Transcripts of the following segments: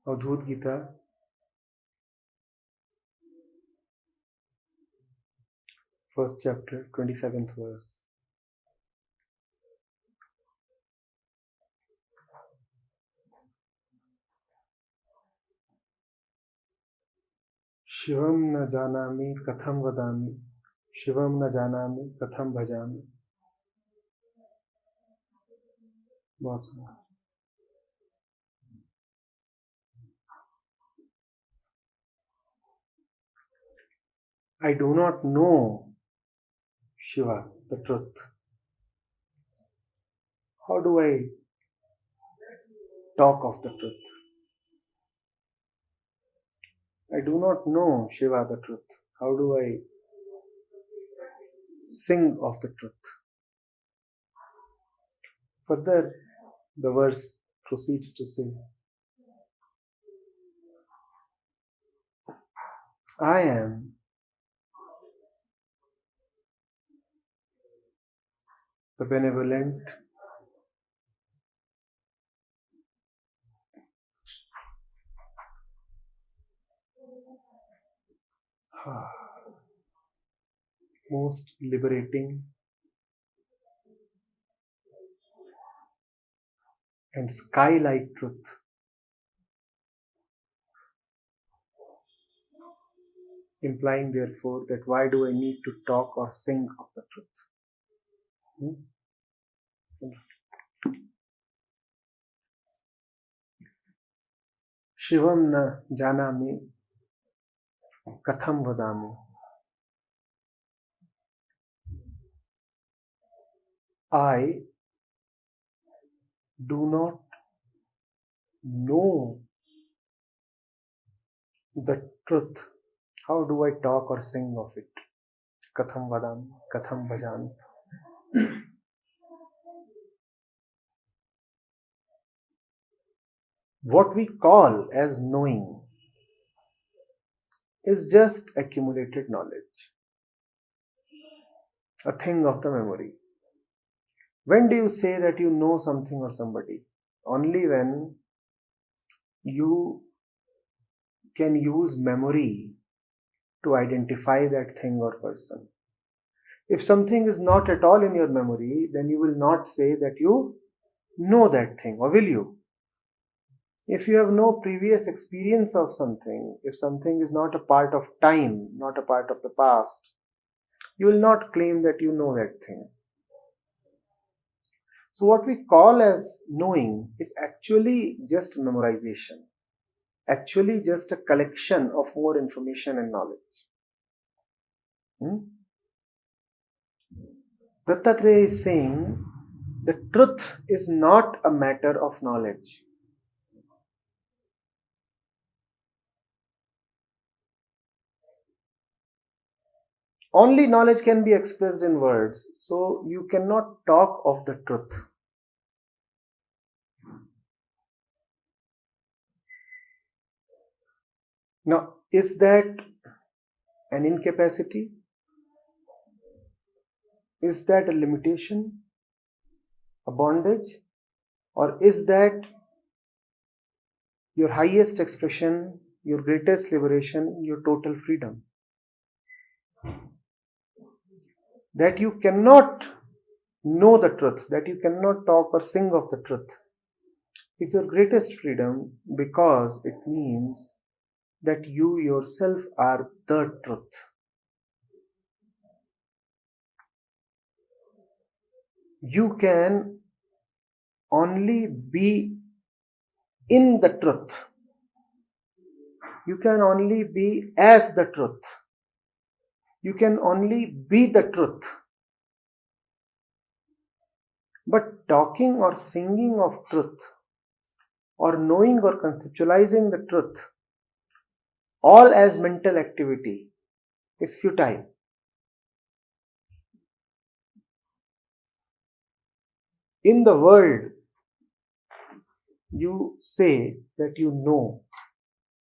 Avadhuta Gita, first chapter, 27th verse. Shivam na janami katham vadami, Shivam na janami katham bhajami. बहुत सुंदर. I do not know Shiva, the truth. How do I talk of the truth? I do not know Shiva, the truth. How do I sing of the truth? Further, the verse proceeds to say, I am the benevolent, most liberating and sky-like truth. Implying therefore that why do I need to talk or sing of the truth? Shivam na janami katham vadami. I do not know the truth. How do I talk or sing of it? Katham vadami, katham bhajami. What we call as knowing is just accumulated knowledge, a thing of the memory. When do you say that you know something or somebody? Only when you can use memory to identify that thing or person. If something is not at all in your memory, then you will not say that you know that thing, or will you? If you have no previous experience of something, if something is not a part of time, not a part of the past, you will not claim that you know that thing. So what we call as knowing is actually just memorization, actually just a collection of more information and knowledge. Dattatreya is saying the truth is not a matter of knowledge. Only knowledge can be expressed in words, so you cannot talk of the truth. Now, is that an incapacity? Is that a limitation? A bondage? Or is that your highest expression, your greatest liberation, your total freedom? That you cannot know the truth, that you cannot talk or sing of the truth, is your greatest freedom, because it means that you yourself are the truth. You can only be in the truth. You can only be as the truth. You can only be the truth. But talking or singing of truth, or knowing or conceptualizing the truth, all as mental activity, is futile. In the world, you say that you know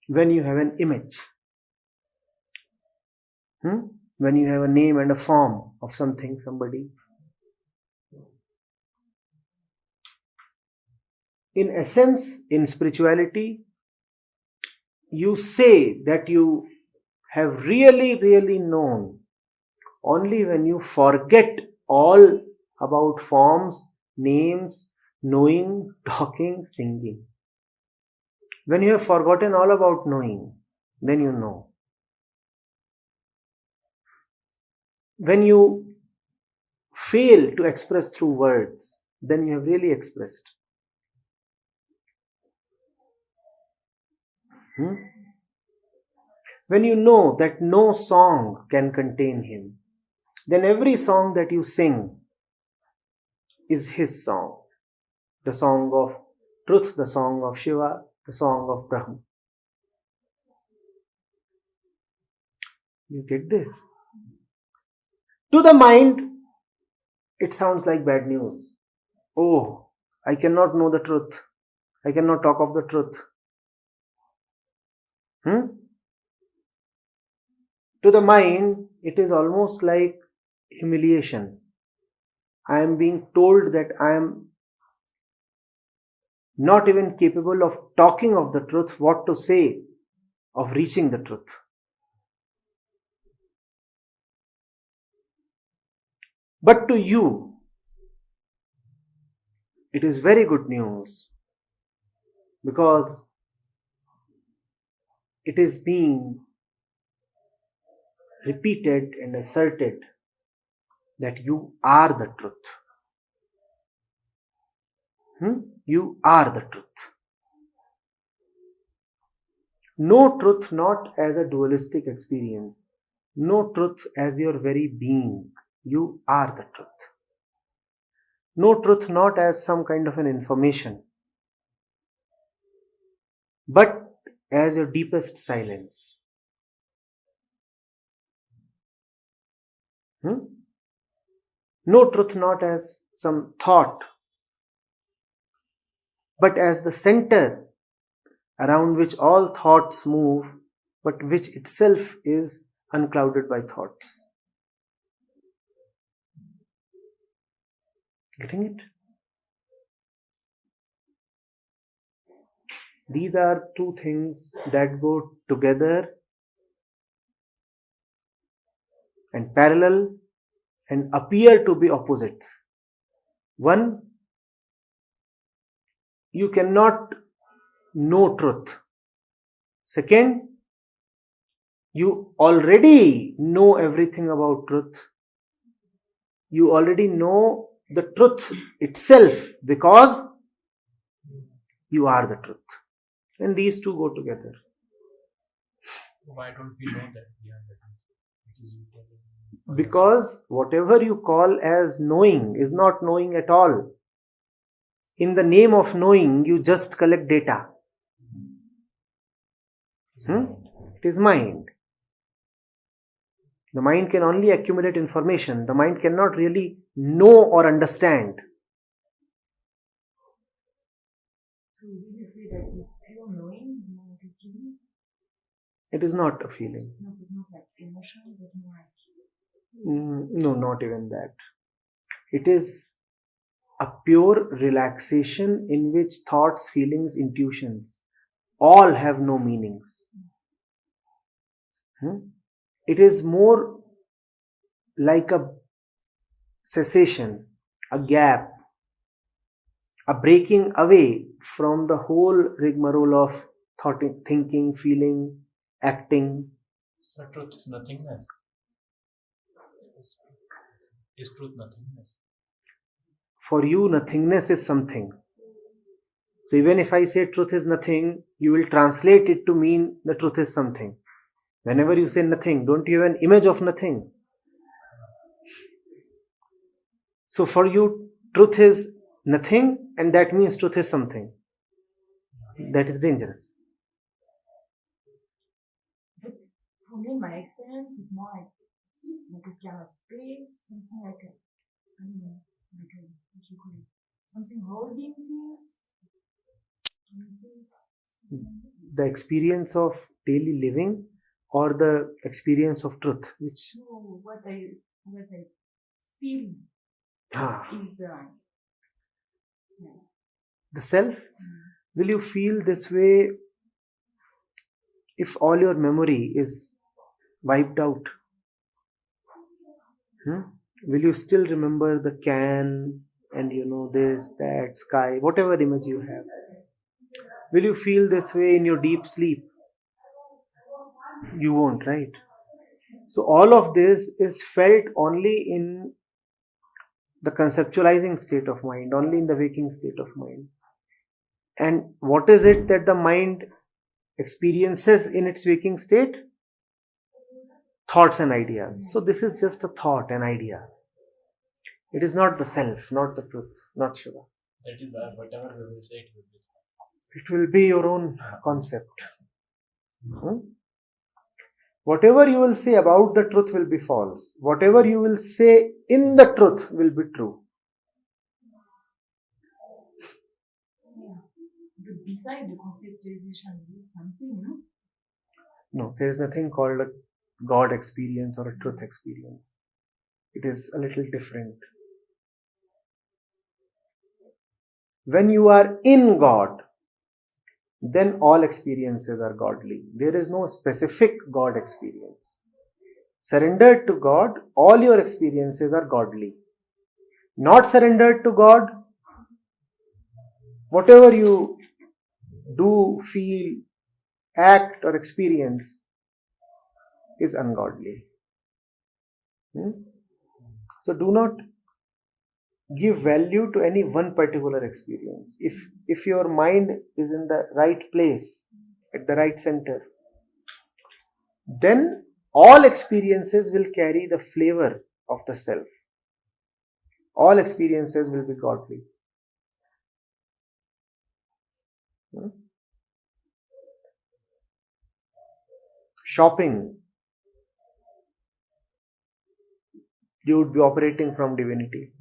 when you have an image, when you have a name and a form of something, somebody. In essence, in spirituality, you say that you have really, really known only when you forget all about forms, names, knowing, talking, singing. When you have forgotten all about knowing, then you know. When you fail to express through words, then you have really expressed. When you know that no song can contain him, then every song that you sing is his song. The song of truth, the song of Shiva, the song of Brahma. You get this? To the mind, it sounds like bad news. Oh, I cannot know the truth. I cannot talk of the truth. To the mind, it is almost like humiliation. I am being told that I am not even capable of talking of the truth, what to say of reaching the truth. But to you, it is very good news, because it is being repeated and asserted that you are the truth. You are the truth. No truth not as a dualistic experience. No truth as your very being. You are the truth. No truth not as some kind of an information, but as your deepest silence. No truth not as some thought, but as the center around which all thoughts move, but which itself is unclouded by thoughts. Getting it? These are two things that go together and parallel and appear to be opposites. One, you cannot know truth. Second, you already know everything about truth. You already know the truth itself because you are the truth. And these two go together. Why don't we know that we are the truth? It is because whatever you call as knowing is not knowing at all. In the name of knowing, you just collect data. It is mind. The mind can only accumulate information. The mind cannot really know or understand. So will you say that is pure knowing, not a feeling? It is not a feeling. No, but not like emotion, but more like... No, not even that. It is a pure relaxation in which thoughts, feelings, intuitions all have no meanings. It is more like a cessation, a gap, a breaking away from the whole rigmarole of thought, thinking, feeling, acting. So truth is nothingness. Is truth nothingness? For you, nothingness is something. So even if I say truth is nothing, you will translate it to mean the truth is something. Whenever you say nothing, don't you have an image of nothing? So for you, truth is nothing, and that means truth is something. That is dangerous. But for me, my experience is more like a kind of space, something like a, I don't know, like a, what you call it, something holding things. The experience of daily living or the experience of truth, which? No, what I feel is the self. The self? Will you feel this way if all your memory is wiped out, will you still remember the can and this, that, sky, whatever image you have? Will you feel this way in your deep sleep? You won't, right? So all of this is felt only in the conceptualizing state of mind, only in the waking state of mind. And what is it that the mind experiences in its waking state? Thoughts and ideas. So this is just a thought, an idea. It is not the self, not the truth, not Shiva. That is whatever we will say, it will be. It will be your own concept. Whatever you will say about the truth will be false. Whatever you will say in the truth will be true. Yeah. But beside the conceptualization, there is something, no? No, there is nothing called a God experience or a truth experience. It is a little different. When you are in God, then all experiences are godly. There is no specific God experience. Surrendered to God, all your experiences are godly. Not surrendered to God, whatever you do, feel, act or experience is ungodly. So do not give value to any one particular experience. If your mind is in the right place, at the right center, then all experiences will carry the flavor of the self. All experiences will be godly. Shopping, you would be operating from divinity.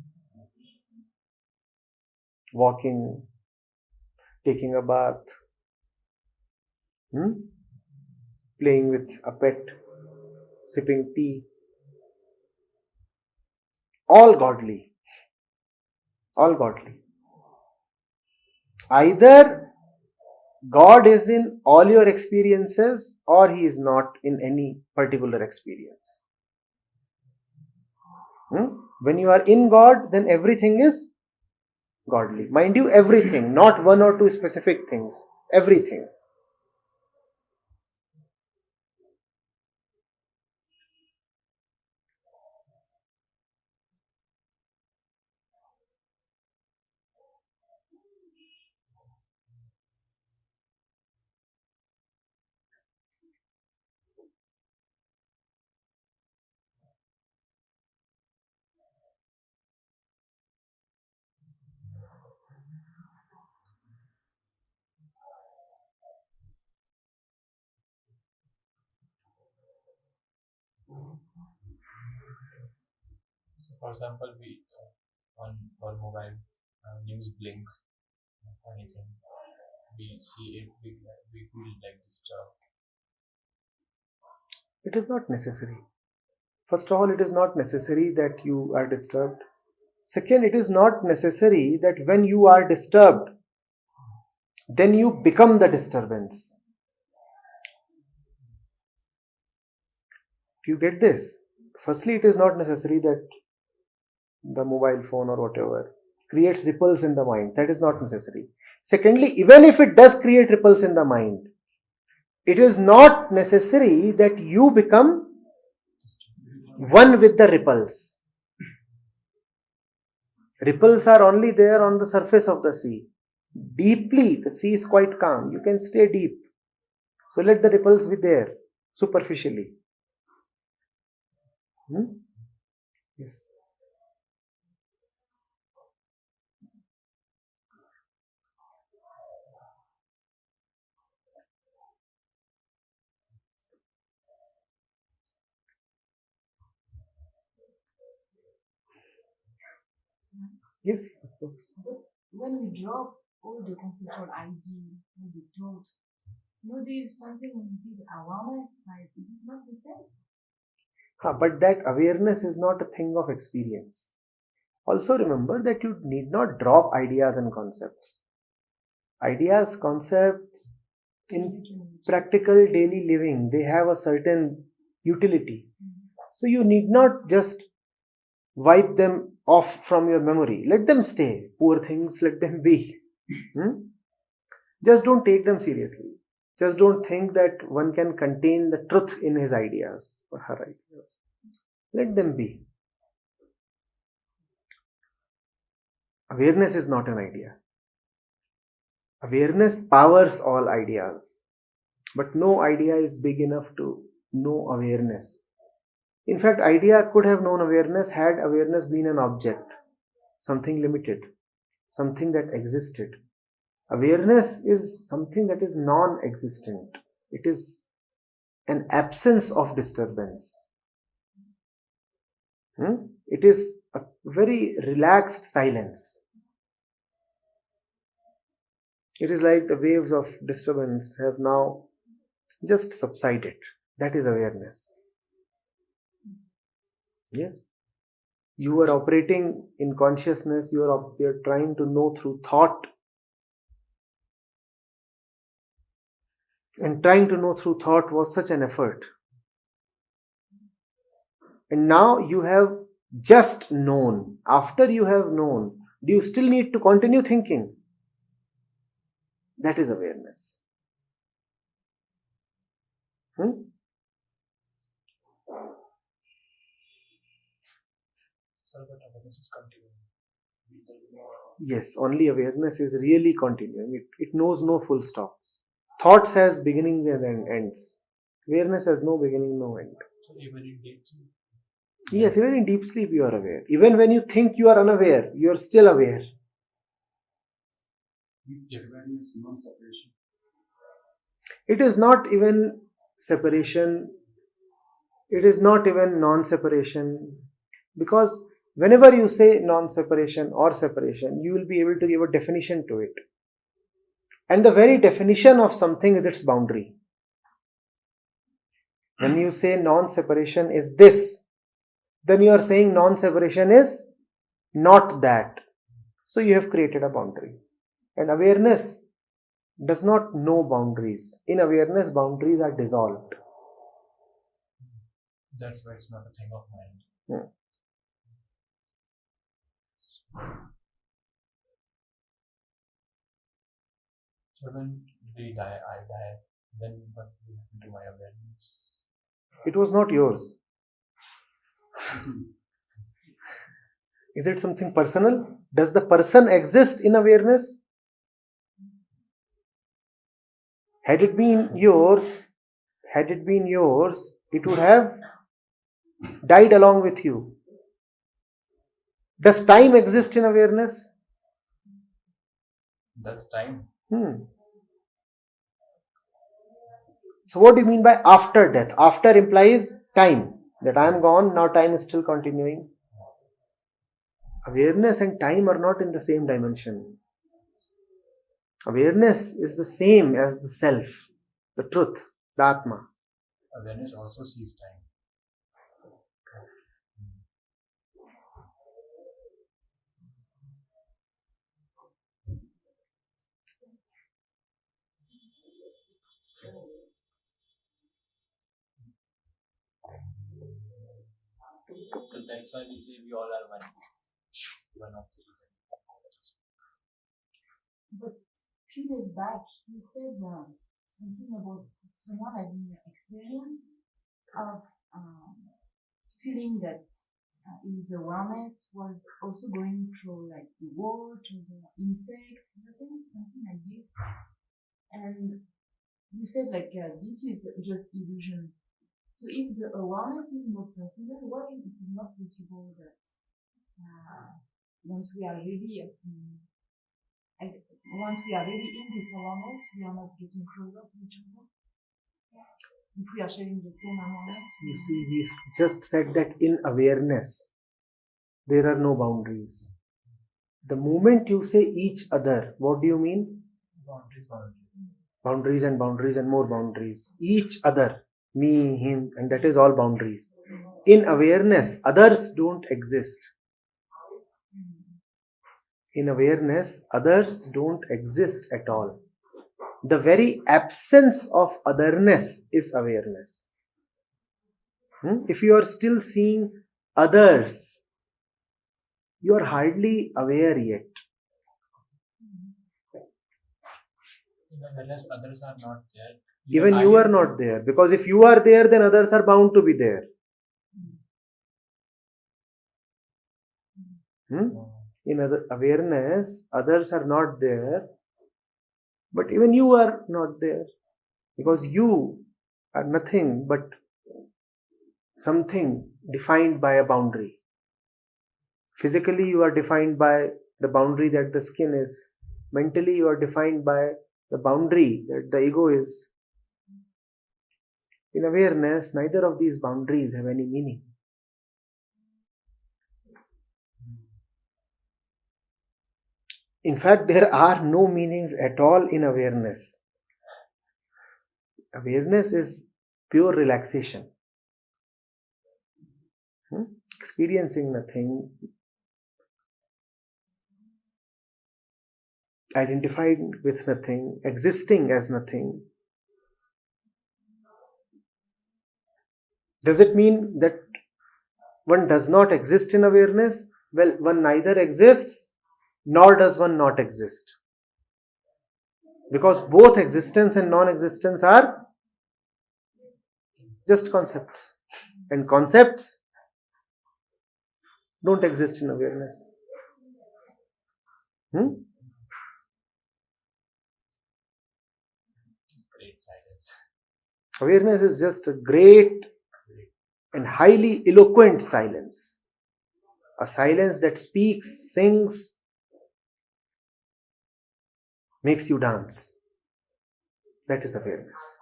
Walking, taking a bath, playing with a pet, sipping tea, all godly. All godly. Either God is in all your experiences or He is not in any particular experience. When you are in God, then everything is godly. Mind you, everything, not one or two specific things. Everything. So, for example, we on our mobile news blinks, anything, we see it, we feel like disturbed. It is not necessary. First of all, it is not necessary that you are disturbed. Second, it is not necessary that when you are disturbed, then you become the disturbance. Do you get this? Firstly, it is not necessary that the mobile phone or whatever creates ripples in the mind. That is not necessary. Secondly, even if it does create ripples in the mind, it is not necessary that you become one with the ripples. Ripples are only there on the surface of the sea. Deeply, the sea is quite calm. You can stay deep. So let the ripples be there, superficially. Yes. Yes, of course. But when we drop all the conceptual idea, all the thought, there is something, this awareness type, is it not the same? But that awareness is not a thing of experience. Also remember that you need not drop ideas and concepts. Ideas, concepts In practical daily living, they have a certain utility. So you need not just wipe them off from your memory. Let them stay. Poor things, let them be. Just don't take them seriously. Just don't think that one can contain the truth in his ideas or her ideas. Let them be. Awareness is not an idea. Awareness powers all ideas. But no idea is big enough to know awareness. In fact, idea could have known awareness had awareness been an object, something limited, something that existed. Awareness is something that is non-existent. It is an absence of disturbance. It is a very relaxed silence. It is like the waves of disturbance have now just subsided. That is awareness. Yes? You are operating in consciousness, you are trying to know through thought. And trying to know through thought was such an effort. And now you have just known. After you have known, do you still need to continue thinking? That is awareness. So that awareness is continuing. Yes, only awareness is really continuing. It knows no full stops. Thoughts has beginning and ends. Awareness has no beginning, no end. So even in deep sleep? Yes, even in deep sleep you are aware. Even when you think you are unaware, you are still aware. Is awareness non-separation? It is not even separation. It is not even non-separation. Because whenever you say non-separation or separation, you will be able to give a definition to it. And the very definition of something is its boundary. When you say non-separation is this, then you are saying non-separation is not that. So you have created a boundary. And awareness does not know boundaries. In awareness, boundaries are dissolved. That's why it's not a thing of mind. So when we die, I die, then what will happen to my awareness? It was not yours. Is it something personal? Does the person exist in awareness? Had it been yours, it would have died along with you. Does time exist in awareness? That's time. So what do you mean by after death? After implies time. That I am gone, now time is still continuing. Awareness and time are not in the same dimension. Awareness is the same as the self, the truth, the Atma. Awareness also sees time. So that's why we say we all are one. One of the reasons. But a few days back, you said something about someone having an experience of feeling that his awareness was also going through like the water, the insect, something like this. And you said like this is just illusion. So if the awareness is not personal, why is it not possible that once we are really in this awareness, we are not getting closer to each other? If we are sharing the same awareness? You see, we just said that in awareness, there are no boundaries. The moment you say each other, what do you mean? Boundaries and boundaries and more boundaries. Each other. Me, him, and that is all boundaries. In awareness, others don't exist. In awareness, others don't exist at all. the very absence of otherness is awareness. If you are still seeing others, you are hardly aware yet. Unless others are not there. Even you are not there, because if you are there, then others are bound to be there. In other awareness, others are not there, but even you are not there, because you are nothing but something defined by a boundary. Physically, you are defined by the boundary that the skin is. Mentally, you are defined by the boundary that the ego is. In awareness, neither of these boundaries have any meaning. In fact, there are no meanings at all in awareness. Awareness is pure relaxation. Experiencing nothing, identifying with nothing, existing as nothing. Does it mean that one does not exist in awareness? Well, one neither exists nor does one not exist. Because both existence and non-existence are just concepts. And concepts don't exist in awareness. Great silence. Awareness is just a great and highly eloquent silence. A silence that speaks, sings, makes you dance. That is awareness.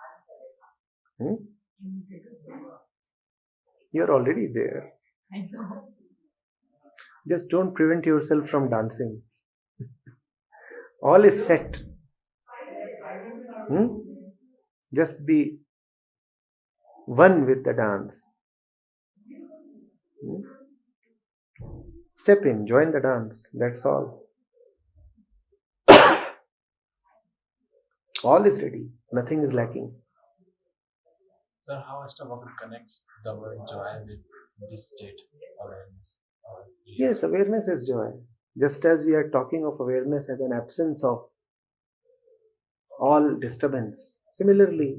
You're already there. I know. Just don't prevent yourself from dancing. All is set. Just be one with the dance. Step in, join the dance. That's all. All is ready. Nothing is lacking. Sir, how Ashtabhakra connects the word joy with this state, awareness? Yes, awareness is joy. Just as we are talking of awareness as an absence of all disturbance, similarly,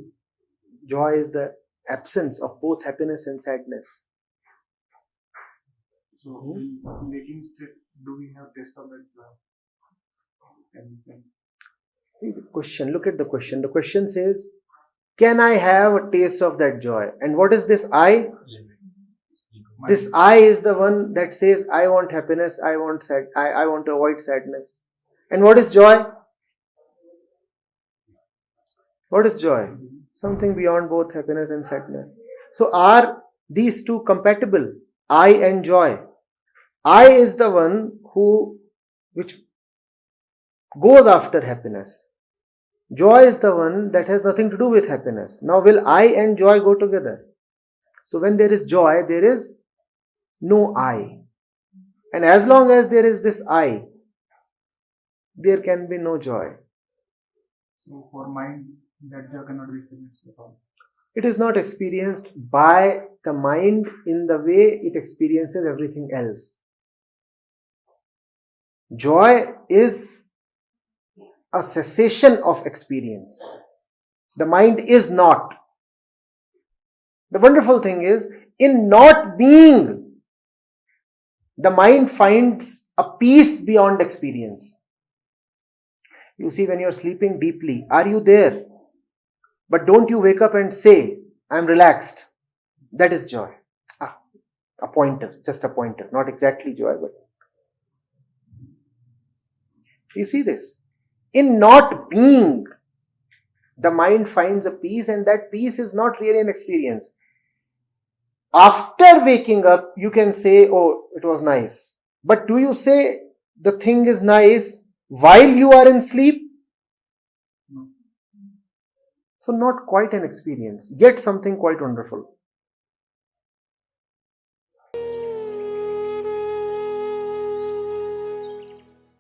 joy is the absence of both happiness and sadness. So, in waking state, do we have taste of that joy? See the question, look at the question. The question says, can I have a taste of that joy? And what is this I? This I is the one that says, I want happiness, I want to avoid sadness. And what is joy? What is joy? Something beyond both happiness and sadness. So are these two compatible? I and joy. I is the one which goes after happiness. Joy is the one that has nothing to do with happiness. Now will I and joy go together? So when there is joy, there is no I. And as long as there is this I, there can be no joy. So for mind, that joy cannot be experienced at all. It is not experienced by the mind in the way it experiences everything else. Joy is a cessation of experience. The mind is not. The wonderful thing is, in not being, the mind finds a peace beyond experience. You see, when you are sleeping deeply, are you there? But don't you wake up and say, I am relaxed. That is joy. A pointer, just a pointer. Not exactly joy, but you see this. In not being, the mind finds a peace, and that peace is not really an experience. After waking up, you can say, oh, it was nice. But do you say the thing is nice while you are in sleep? No. So not quite an experience, yet something quite wonderful.